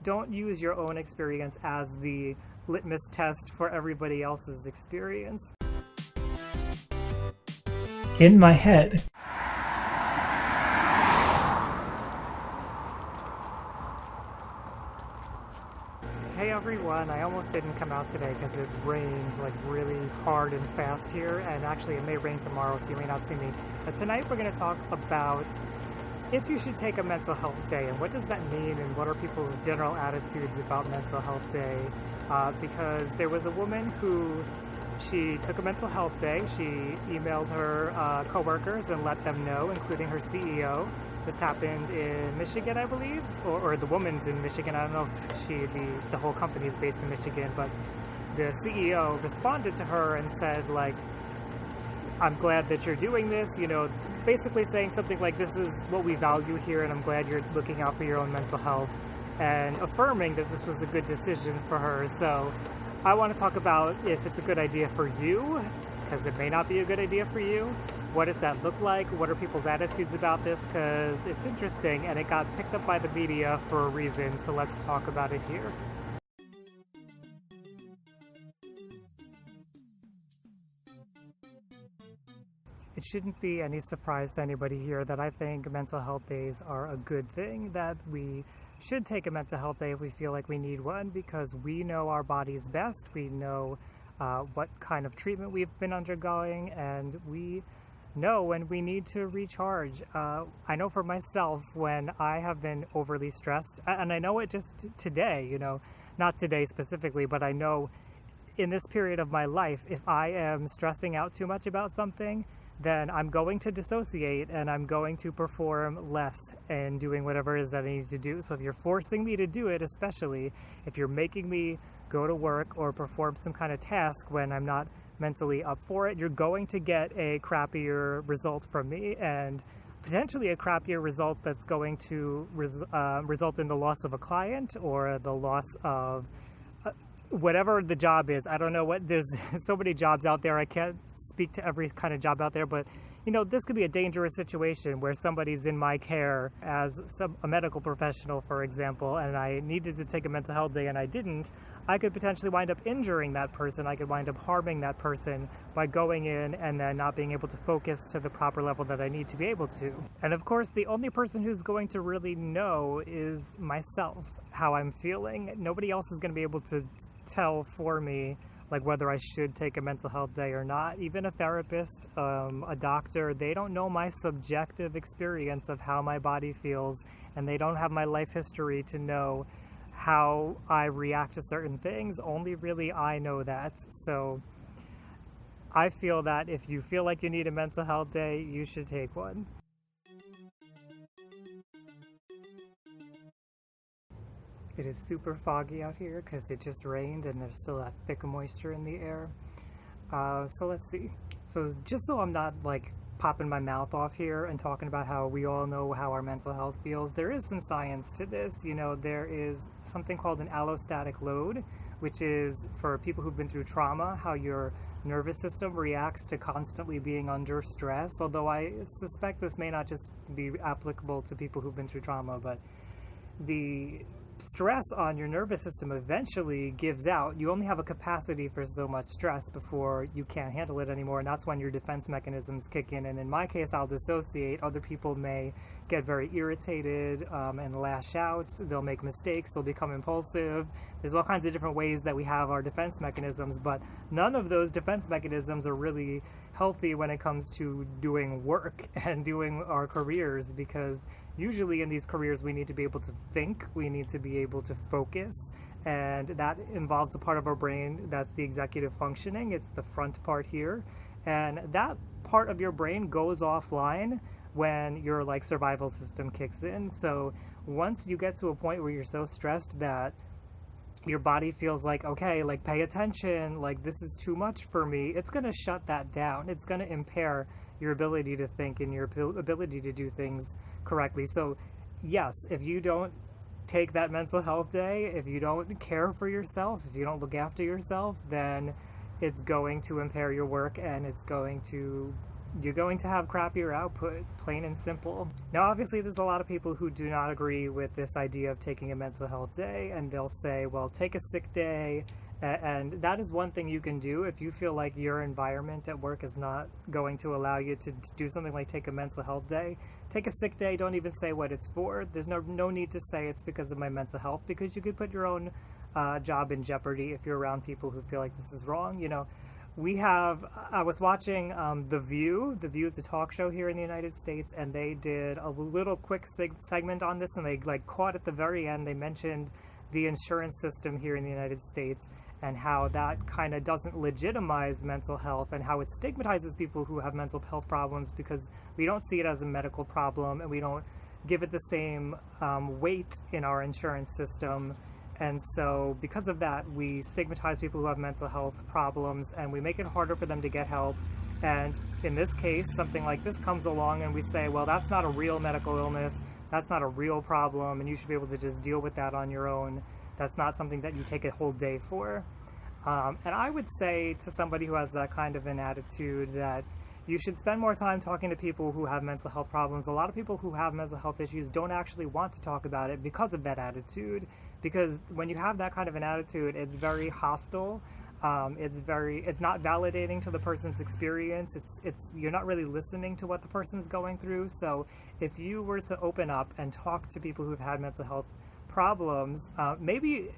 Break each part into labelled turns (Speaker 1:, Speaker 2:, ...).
Speaker 1: don't use your own experience as the litmus test for everybody else's experience. In my head. Hey everyone, I almost didn't come out today because it rained like really hard and fast here, and actually it may rain tomorrow, so you may not see me. But tonight we're going to talk about if you should take a mental health day, and what does that mean, and what are people's general attitudes about mental health day. Because there was a woman who, she took a mental health day. She emailed her coworkers and let them know, including her CEO. This happened in Michigan, I believe, or the woman's in Michigan. I don't know if the whole company is based in Michigan, but the CEO responded to her and said, like, I'm glad that you're doing this, you know, basically saying something like, this is what we value here, and I'm glad you're looking out for your own mental health, and affirming that this was a good decision for her. So I want to talk about if it's a good idea for you, because it may not be a good idea for you. What does that look like? What are people's attitudes about this? Because it's interesting, and it got picked up by the media for a reason, so let's talk about it here. It shouldn't be any surprise to anybody here that I think mental health days are a good thing, that we should take a mental health day if we feel like we need one, because we know our bodies best, we know what kind of treatment we've been undergoing, and we know when we need to recharge. I know for myself, when I have been overly stressed, and I know it just today, you know, not today specifically, but I know in this period of my life, if I am stressing out too much about something, then I'm going to dissociate and I'm going to perform less in doing whatever it is that I need to do. So if you're forcing me to do it, especially if you're making me go to work or perform some kind of task when I'm not mentally up for it, you're going to get a crappier result from me, and potentially a crappier result that's going to result in the loss of a client or the loss of whatever the job is. I don't know what, there's so many jobs out there, I can't speak to every kind of job out there, but you know, this could be a dangerous situation where somebody's in my care as a medical professional, for example, and I needed to take a mental health day and I didn't. I could potentially wind up injuring that person. I could wind up harming that person by going in and then not being able to focus to the proper level that I need to be able to. And of course, the only person who's going to really know is myself, how I'm feeling. Nobody else is going to be able to tell for me like whether I should take a mental health day or not. Even a therapist, a doctor, they don't know my subjective experience of how my body feels, and they don't have my life history to know how I react to certain things. Only really I know that. So I feel that if you feel like you need a mental health day, you should take one. It is super foggy out here because it just rained and there's still that thick moisture in the air. So let's see. So just so I'm not like popping my mouth off here and talking about how we all know how our mental health feels, there is some science to this. You know, there is something called an allostatic load, which is for people who've been through trauma, how your nervous system reacts to constantly being under stress. Although I suspect this may not just be applicable to people who've been through trauma, but the stress on your nervous system eventually gives out. You only have a capacity for so much stress before you can't handle it anymore, and that's when your defense mechanisms kick in. And in my case, I'll dissociate. Other people may get very irritated and lash out. They'll make mistakes. They'll become impulsive. There's all kinds of different ways that we have our defense mechanisms, but none of those defense mechanisms are really healthy when it comes to doing work and doing our careers, because usually in these careers we need to be able to think, we need to be able to focus, and that involves the part of our brain that's the executive functioning. It's the front part here, and that part of your brain goes offline when your like survival system kicks in. So once you get to a point where you're so stressed that your body feels like, okay, like pay attention, like this is too much for me, it's going to shut that down. It's going to impair your ability to think and your ability to do things correctly. So yes, if you don't take that mental health day, if you don't care for yourself, if you don't look after yourself, then it's going to impair your work and it's going to you're going to have crappier output, plain and simple. Now, obviously, there's a lot of people who do not agree with this idea of taking a mental health day, and they'll say, well, take a sick day. And that is one thing you can do if you feel like your environment at work is not going to allow you to do something like take a mental health day. Take a sick day, don't even say what it's for. There's no need to say it's because of my mental health, because you could put your own job in jeopardy if you're around people who feel like this is wrong. You know, I was watching The View. The View is a talk show here in the United States, and they did a little quick segment on this, and they like caught at the very end, they mentioned the insurance system here in the United States and how that kind of doesn't legitimize mental health, and how it stigmatizes people who have mental health problems because we don't see it as a medical problem, and we don't give it the same weight in our insurance system. And so because of that, we stigmatize people who have mental health problems, and we make it harder for them to get help. And in this case, something like this comes along and we say, well, that's not a real medical illness, that's not a real problem, and you should be able to just deal with that on your own. That's not something that you take a whole day for. And I would say to somebody who has that kind of an attitude that you should spend more time talking to people who have mental health problems. A lot of people who have mental health issues don't actually want to talk about it because of that attitude. Because when you have that kind of an attitude, it's very hostile. It's not validating to the person's experience. You're not really listening to what the person's going through. So if you were to open up and talk to people who've had mental health problems, maybe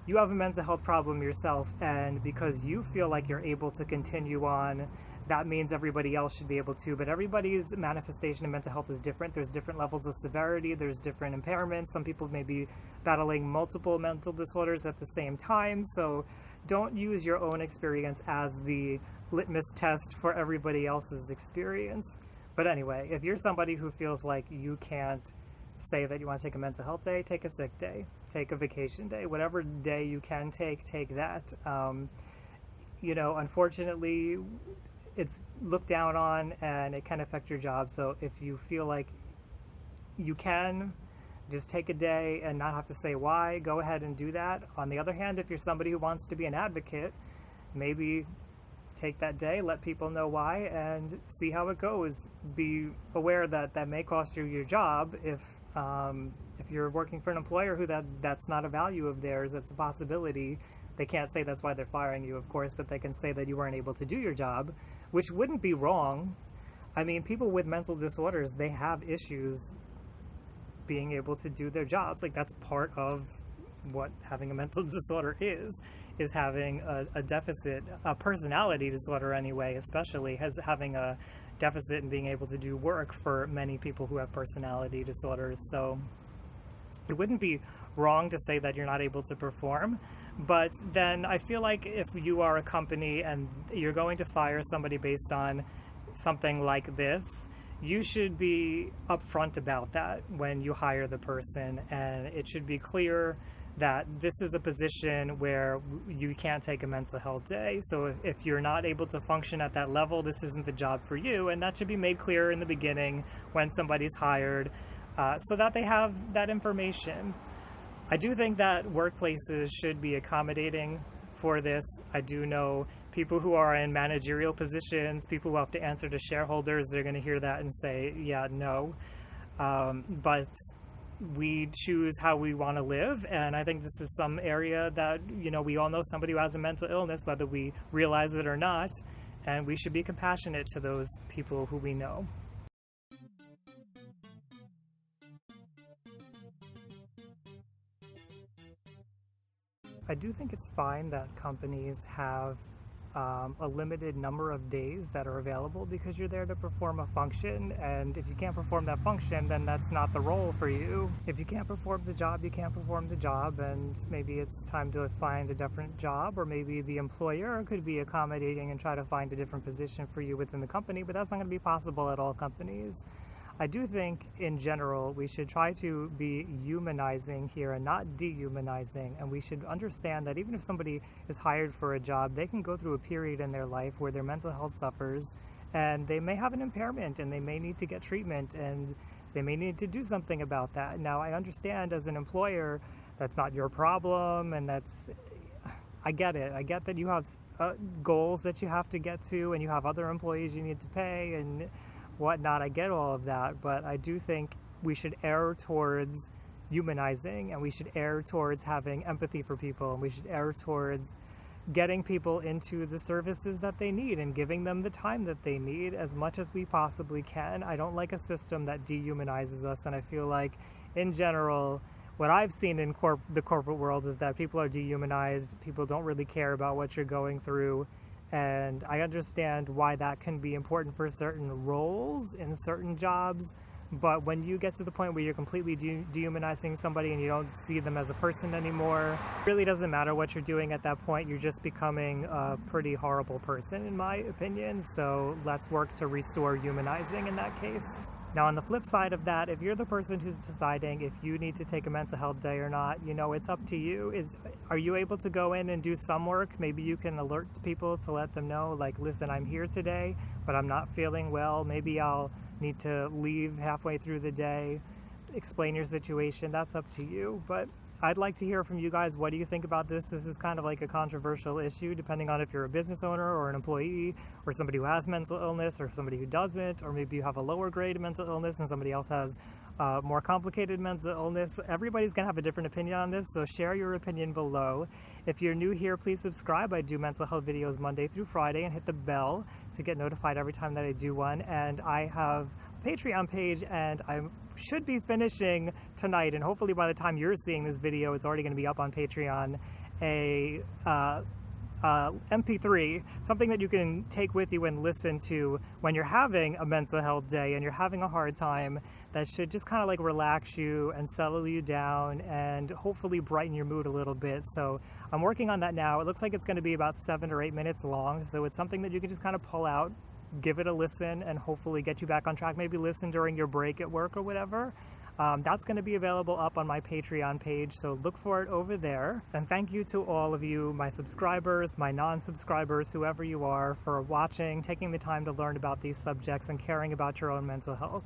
Speaker 1: you have a mental health problem yourself, and because you feel like you're able to continue on, that means everybody else should be able to. But everybody's manifestation of mental health is different. There's different levels of severity, there's different impairments. Some people may be battling multiple mental disorders at the same time. So don't use your own experience as the litmus test for everybody else's experience. But anyway, if you're somebody who feels like you can't say that you want to take a mental health day, take a sick day, take a vacation day, whatever day you can take that. You know, unfortunately, it's looked down on and it can affect your job. So if you feel like you can just take a day and not have to say why, go ahead and do that. On the other hand, if you're somebody who wants to be an advocate, maybe take that day, let people know why, and see how it goes. Be aware that that may cost you your job if you're working for an employer who that's not a value of theirs. That's a possibility. They can't say that's why they're firing you, of course, but they can say that you weren't able to do your job, which wouldn't be wrong. I mean, people with mental disorders, they have issues being able to do their jobs. Like, that's part of what having a mental disorder is having a deficit, a personality disorder anyway, especially, having a deficit in being able to do work for many people who have personality disorders. So it wouldn't be wrong to say that you're not able to perform, but then I feel like if you are a company and you're going to fire somebody based on something like this, you should be upfront about that when you hire the person, and it should be clear that this is a position where you can't take a mental health day. So if you're not able to function at that level, this isn't the job for you, and that should be made clear in the beginning when somebody's hired, so that they have that information. I do think that workplaces should be accommodating for this. I do know people who are in managerial positions, people who have to answer to shareholders, they're going to hear that and say, yeah, no. But we choose how we want to live, and I think this is some area that, you know, we all know somebody who has a mental illness, whether we realize it or not, and we should be compassionate to those people who we know. I do think it's fine that companies have a limited number of days that are available, because you're there to perform a function, and if you can't perform that function, then that's not the role for you. If you can't perform the job, you can't perform the job, and maybe it's time to find a different job, or maybe the employer could be accommodating and try to find a different position for you within the company, but that's not going to be possible at all companies. I do think, in general, we should try to be humanizing here and not dehumanizing, and we should understand that even if somebody is hired for a job, they can go through a period in their life where their mental health suffers, and they may have an impairment, and they may need to get treatment, and they may need to do something about that. Now, I understand as an employer, that's not your problem, and I get it. I get that you have goals that you have to get to, and you have other employees you need to pay and whatnot. I get all of that, but I do think we should err towards humanizing, and we should err towards having empathy for people, and we should err towards getting people into the services that they need and giving them the time that they need as much as we possibly can. I don't like a system that dehumanizes us, and I feel like in general what I've seen in the corporate world is that people are dehumanized, people don't really care about what you're going through, and I understand why that can be important for certain roles in certain jobs. But when you get to the point where you're completely dehumanizing somebody and you don't see them as a person anymore, it really doesn't matter what you're doing at that point. You're just becoming a pretty horrible person, in my opinion. So let's work to restore humanizing in that case. Now, on the flip side of that, if you're the person who's deciding if you need to take a mental health day or not, you know, it's up to you. Are you able to go in and do some work? Maybe you can alert people to let them know, like, listen, I'm here today, but I'm not feeling well. Maybe I'll need to leave halfway through the day. Explain your situation. That's up to you. But I'd like to hear from you guys. What do you think about this? This is kind of like a controversial issue, depending on if you're a business owner or an employee or somebody who has mental illness or somebody who doesn't, or maybe you have a lower grade mental illness and somebody else has more complicated mental illness. Everybody's gonna have a different opinion on this, so share your opinion below. If you're new here, please subscribe. I do mental health videos Monday through Friday, and hit the bell to get notified every time that I do one. And I have a Patreon page, and I should be finishing tonight, and hopefully by the time you're seeing this video, it's already going to be up on Patreon, a MP3, something that you can take with you and listen to when you're having a mental health day and you're having a hard time, that should just kind of like relax you and settle you down and hopefully brighten your mood a little bit. So I'm working on that now. It looks like it's going to be about 7 or 8 minutes long, so it's something that you can just kind of pull out, give it a listen, and hopefully get you back on track. Maybe listen during your break at work or whatever. That's going to be available up on my Patreon page, so look for it over there. And thank you to all of you, my subscribers, my non-subscribers, whoever you are, for watching, taking the time to learn about these subjects, and caring about your own mental health.